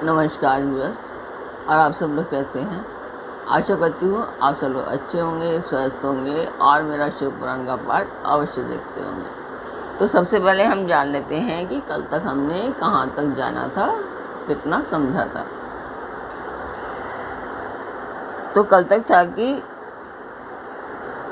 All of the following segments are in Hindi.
नमस्कार व्यूअर्स, और आप सब लोग कैसे हैं। आशा करती हूँ आप सब लोग अच्छे होंगे, स्वस्थ होंगे और मेरा शिव पुराण का पाठ अवश्य देखते होंगे। तो सबसे पहले हम जान लेते हैं कि कल तक हमने कहाँ तक जाना था, कितना समझा था। तो कल तक था कि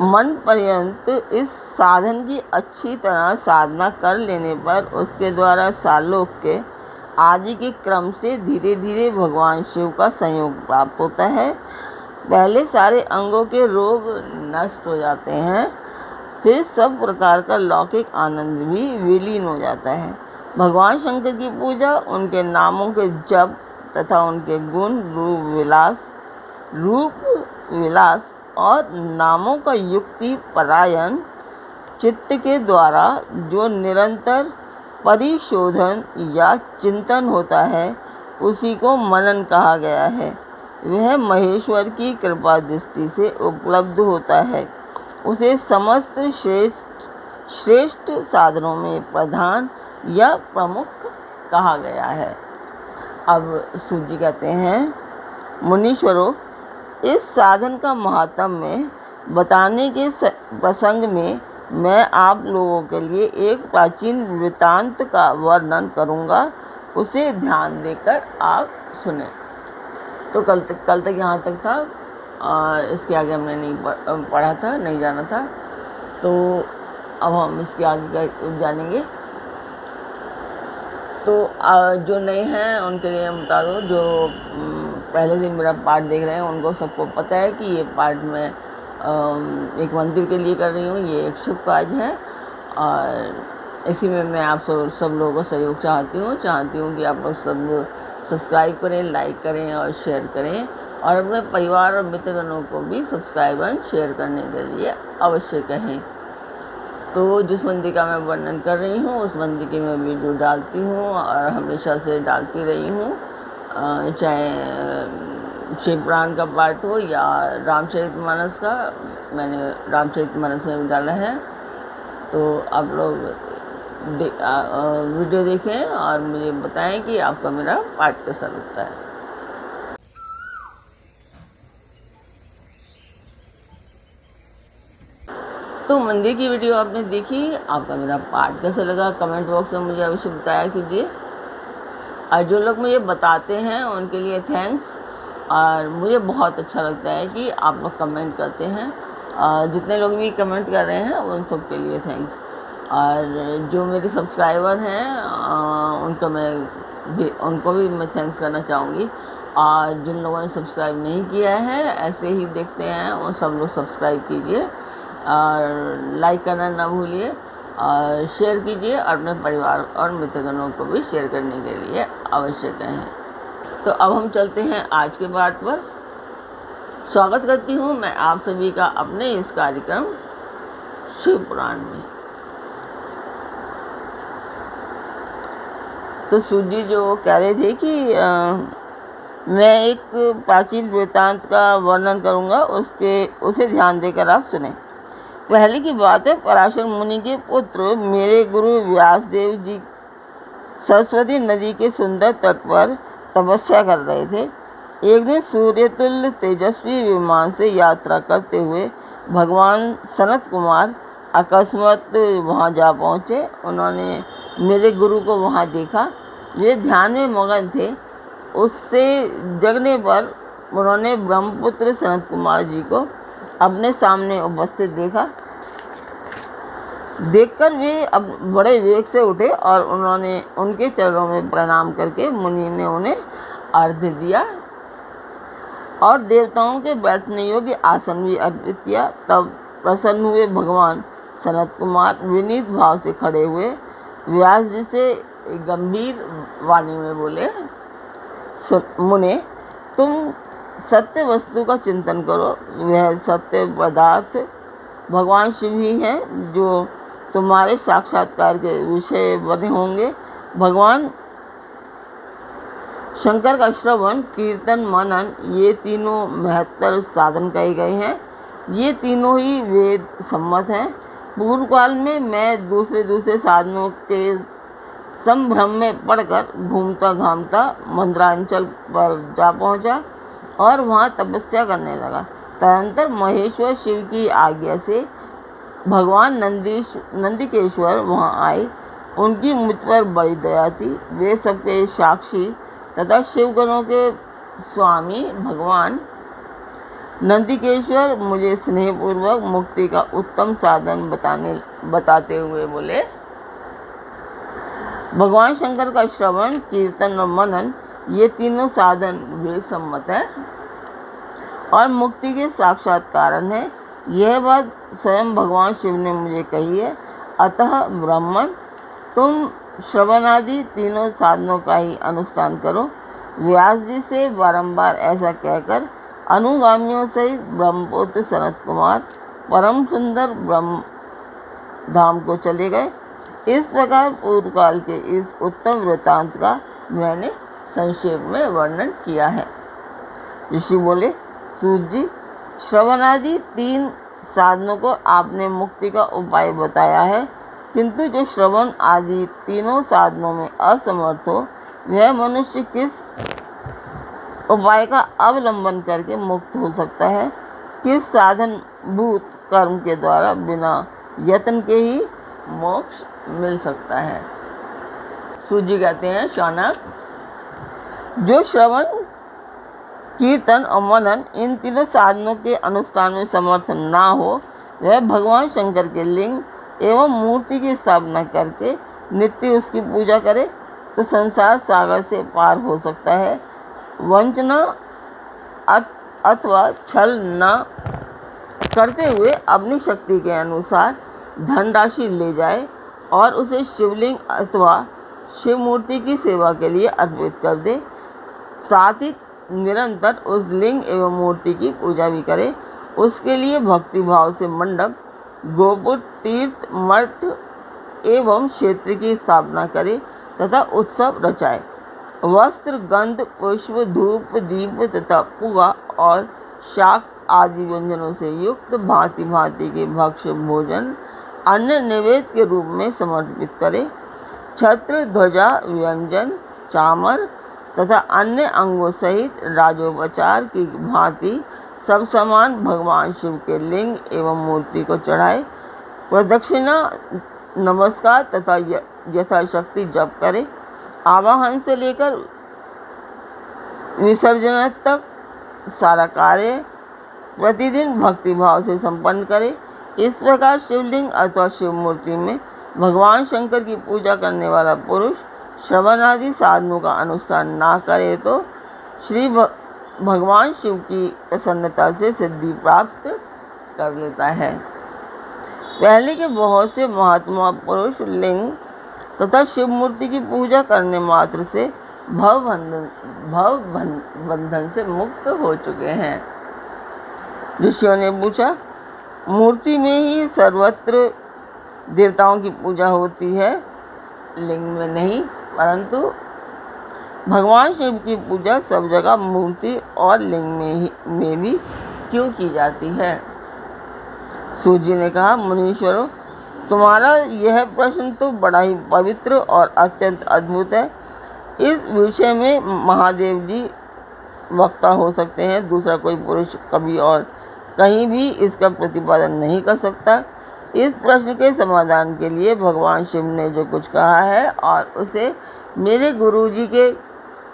मन पर्यंत इस साधन की अच्छी तरह साधना कर लेने पर उसके द्वारा सालोक के आदि के क्रम से धीरे धीरे भगवान शिव का संयोग प्राप्त होता है। पहले सारे अंगों के रोग नष्ट हो जाते हैं, फिर सब प्रकार का लौकिक आनंद भी विलीन हो जाता है। भगवान शंकर की पूजा, उनके नामों के जप तथा उनके गुण रूप विलास और नामों का युक्ति परायण चित्त के द्वारा जो निरंतर परिशोधन या चिंतन होता है, उसी को मनन कहा गया है। वह महेश्वर की कृपा दृष्टि से उपलब्ध होता है। उसे समस्त श्रेष्ठ साधनों में प्रधान या प्रमुख कहा गया है। अब सूजी कहते हैं, मुनीश्वरों, इस साधन का महात्म्य बताने के प्रसंग में मैं आप लोगों के लिए एक प्राचीन वृत्तांत का वर्णन करूंगा, उसे ध्यान देकर आप सुने। तो कल तक यहाँ तक था, इसके आगे हमने नहीं पढ़ा था, नहीं जाना था। तो अब हम इसके आगे जानेंगे। तो जो नए हैं उनके लिए हम बता दो, जो पहले से मेरा पाठ देख रहे हैं उनको सबको पता है कि ये पाठ मैं एक मंदिर के लिए कर रही हूँ। ये एक शुभ काज है और इसी में मैं आप सब लोगों को सहयोग चाहती हूँ कि आप लोग सब सब्सक्राइब करें, लाइक करें और शेयर करें, और अपने परिवार और मित्रगणों को भी सब्सक्राइब और शेयर करने के लिए अवश्य कहें। तो जिस मंदिर का मैं वर्णन कर रही हूँ उस मंदिर की मैं वीडियो डालती हूँ और हमेशा से डालती रही हूँ, चाहे शिव पुराण का पाठ हो या रामचरितमानस का। मैंने रामचरितमानस में भी डाला है। तो आप लोग वीडियो देखें और मुझे बताएं कि आपका मेरा पाठ कैसा लगता है। तो मंदिर की वीडियो आपने देखी, आपका मेरा पाठ कैसा लगा कमेंट बॉक्स में मुझे अवश्य बताया कीजिए। और जो लोग मुझे बताते हैं उनके लिए थैंक्स। और मुझे बहुत अच्छा लगता है कि आप लोग कमेंट करते हैं, जितने लोग भी कमेंट कर रहे हैं उन सब के लिए थैंक्स। और जो मेरे सब्सक्राइबर हैं उनको भी मैं थैंक्स करना चाहूँगी। और जिन लोगों ने सब्सक्राइब नहीं किया है, ऐसे ही देखते हैं, उन सब लोग सब्सक्राइब कीजिए और लाइक करना ना भूलिए और शेयर कीजिए, और अपने परिवार और मित्रगणों को भी शेयर करने के लिए अवश्य कहें। तो अब हम चलते हैं आज के पाठ पर। स्वागत करती हूँ मैं आप सभी का अपने इस कार्यक्रम शिव पुराण में। तो सूजी जो कह रहे थे कि मैं एक प्राचीन वृत्तांत का वर्णन करूँगा, उसे ध्यान देकर आप सुने। पहले की बात है, पराशर मुनि के पुत्र मेरे गुरु व्यासदेव जी सरस्वती नदी के सुंदर तट पर तपस्या कर रहे थे। एक दिन सूर्यतुल्य तेजस्वी विमान से यात्रा करते हुए भगवान सनत कुमार अकस्मात वहां जा पहुंचे। उन्होंने मेरे गुरु को वहां देखा। वे ध्यान में मगन थे। उससे जगने पर उन्होंने ब्रह्मपुत्र सनत कुमार जी को अपने सामने उपस्थित देखा। देखकर वे अब बड़े वेग से उठे और उन्होंने उनके चरणों में प्रणाम करके मुनि ने उन्हें अर्घ्य दिया और देवताओं के बैठने योग्य आसन भी अर्पित किया। तब प्रसन्न हुए भगवान सनत कुमार विनीत भाव से खड़े हुए व्यास जी से गंभीर वाणी में बोले, मुने, तुम सत्य वस्तु का चिंतन करो। वह सत्य पदार्थ भगवान शिव ही हैं जो तुम्हारे साक्षात्कार के विषय बने होंगे। भगवान शंकर का श्रवण, कीर्तन, मनन, ये तीनों महत्तर साधन कहे गए हैं। ये तीनों ही वेद सम्मत हैं। पूर्व काल में मैं दूसरे साधनों के संभ्रम में पड़कर घूमता घामता मंदरांचल पर जा पहुंचा और वहां तपस्या करने लगा। तदनंतर महेश्वर शिव की आज्ञा से भगवान नंदिकेश्वर वहां आए। उनकी मुझ पर बड़ी दया थी। वे सबके साक्षी तथा शिवगणों के स्वामी भगवान नंदिकेश्वर मुझे स्नेहपूर्वक मुक्ति का उत्तम साधन बताते हुए बोले, भगवान शंकर का श्रवण, कीर्तन और मनन, ये तीनों साधन वेद सम्मत है और मुक्ति के साक्षात कारण है। यह बात स्वयं भगवान शिव ने मुझे कही है। अतः ब्राह्मण, तुम श्रवणादि तीनों साधनों का ही अनुष्ठान करो। व्यास जी से बारंबार ऐसा कहकर अनुगामियों सहित ब्रह्मपुत्र सनत कुमार परम सुंदर ब्रह्म धाम को चले गए। इस प्रकार पूर्व काल के इस उत्तम वृत्तांत का मैंने संक्षेप में वर्णन किया है। ऋषि बोले, सूत जी, श्रवणादि 3 साधनों को आपने मुक्ति का उपाय बताया है, किंतु जो श्रवण आदि तीनों साधनों में असमर्थ हो, वह मनुष्य किस उपाय का अवलंबन करके मुक्त हो सकता है? किस साधन भूत कर्म के द्वारा बिना यत्न के ही मोक्ष मिल सकता है? सूजी कहते हैं, शौनक, जो श्रवण, कीर्तन और मनन इन तीनों साधनों के अनुष्ठान में समर्थ ना हो, वह भगवान शंकर के लिंग एवं मूर्ति की स्थापना करके नित्य उसकी पूजा करे तो संसार सागर से पार हो सकता है। वंचना अथवा छल न करते हुए अपनी शक्ति के अनुसार धनराशि ले जाए और उसे शिवलिंग अथवा शिव मूर्ति की सेवा के लिए अर्पित कर दे। साथ ही निरंतर उस लिंग एवं मूर्ति की पूजा भी करे। उसके लिए भक्ति भाव से मंडप, गोपुर, तीर्थ, मठ एवं क्षेत्र की स्थापना करे तथा उत्सव रचाए। वस्त्र, गंध, पुष्प, धूप, दीप तथा पुआ और शाक आदि व्यंजनों से युक्त भांति भांति के भक्ष्य भोजन अन्य नैवेद्य के रूप में समर्पित करे। छत्र, ध्वजा, व्यंजन, चामर तथा अन्य अंगों सहित राजोपचार की भांति सब सामान भगवान शिव के लिंग एवं मूर्ति को चढ़ाए। प्रदक्षिणा, नमस्कार तथा यथाशक्ति जप करे। आवाहन से लेकर विसर्जन तक सारा कार्य प्रतिदिन भक्ति भाव से संपन्न करे। इस प्रकार शिवलिंग अथवा शिव मूर्ति में भगवान शंकर की पूजा करने वाला पुरुष श्रवण आदि साधनों का अनुष्ठान ना करे तो श्री भगवान शिव की प्रसन्नता से सिद्धि प्राप्त कर लेता है। पहले के बहुत से महात्मा पुरुष लिंग तथा शिव मूर्ति की पूजा करने मात्र से भव बंधन से मुक्त हो चुके हैं। ऋषियों ने पूछा, मूर्ति में ही सर्वत्र देवताओं की पूजा होती है, लिंग में नहीं, परंतु भगवान शिव की पूजा सब जगह मूर्ति और लिंग में भी क्यों की जाती है? सूजी ने कहा, मुनीश्वरों, तुम्हारा यह प्रश्न तो बड़ा ही पवित्र और अत्यंत अद्भुत है। इस विषय में महादेव जी वक्ता हो सकते हैं, दूसरा कोई पुरुष कभी और कहीं भी इसका प्रतिपादन नहीं कर सकता। इस प्रश्न के समाधान के लिए भगवान शिव ने जो कुछ कहा है और उसे मेरे गुरुजी के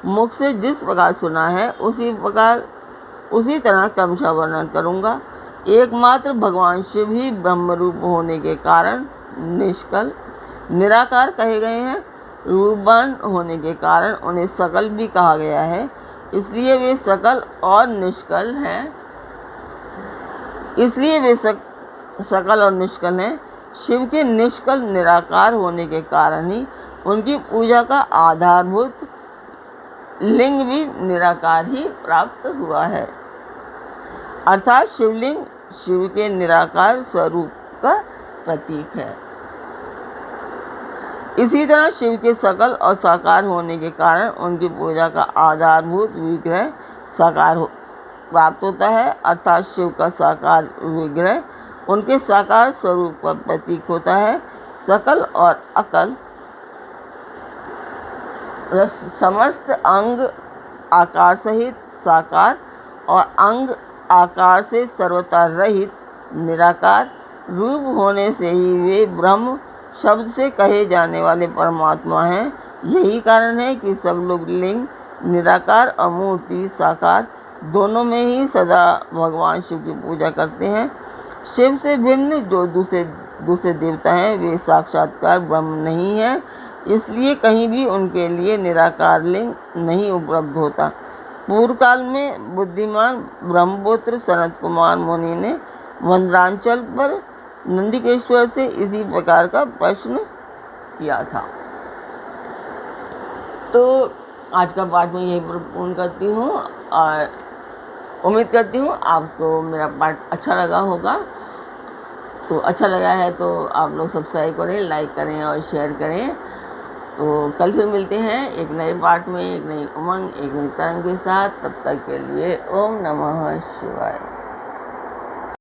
मुख से जिस प्रकार सुना है उसी तरह क्रमशः वर्णन करूँगा। एकमात्र भगवान शिव ही ब्रह्म रूप होने के कारण निष्कल निराकार कहे गए हैं। रूपवान होने के कारण उन्हें सकल भी कहा गया है, इसलिए वे सकल और निष्कल हैं। सकल और निष्कल हैं। शिव के निष्कल निराकार होने के कारण ही उनकी पूजा का आधारभूत लिंग भी निराकार ही प्राप्त हुआ है, अर्थात शिवलिंग शिव के निराकार स्वरूप का प्रतीक है। इसी तरह शिव के सकल और साकार होने के कारण उनकी पूजा का आधारभूत विग्रह साकार प्राप्त होता है, अर्थात शिव का साकार विग्रह उनके साकार स्वरूप का प्रतीक होता है। सकल और अकल समस्त अंग आकार सहित साकार और अंग आकार से सर्वथा रहित निराकार रूप होने से ही वे ब्रह्म शब्द से कहे जाने वाले परमात्मा हैं। यही कारण है कि सब लोग लिंग निराकार और मूर्ति साकार दोनों में ही सदा भगवान शिव की पूजा करते हैं। शिव से भिन्न जो दूसरे देवता हैं वे साक्षात्कार ब्रह्म नहीं है, इसलिए कहीं भी उनके लिए निराकार लिंग नहीं उपलब्ध होता। पूर्व काल में बुद्धिमान ब्रह्मपुत्र सनत कुमार मुनि ने मंदरांचल पर नंदिकेश्वर से इसी प्रकार का प्रश्न किया था। तो आज का पाठ मैं यहीं पर पूर्ण करती हूँ और उम्मीद करती हूँ आपको मेरा पाठ अच्छा लगा होगा। तो अच्छा लगा है तो आप लोग सब्सक्राइब करें, लाइक करें और शेयर करें। तो कल फिर मिलते हैं एक नए पाठ में, एक नई उमंग, एक नई तरंग के साथ। तब तक के लिए ओम नमः शिवाय।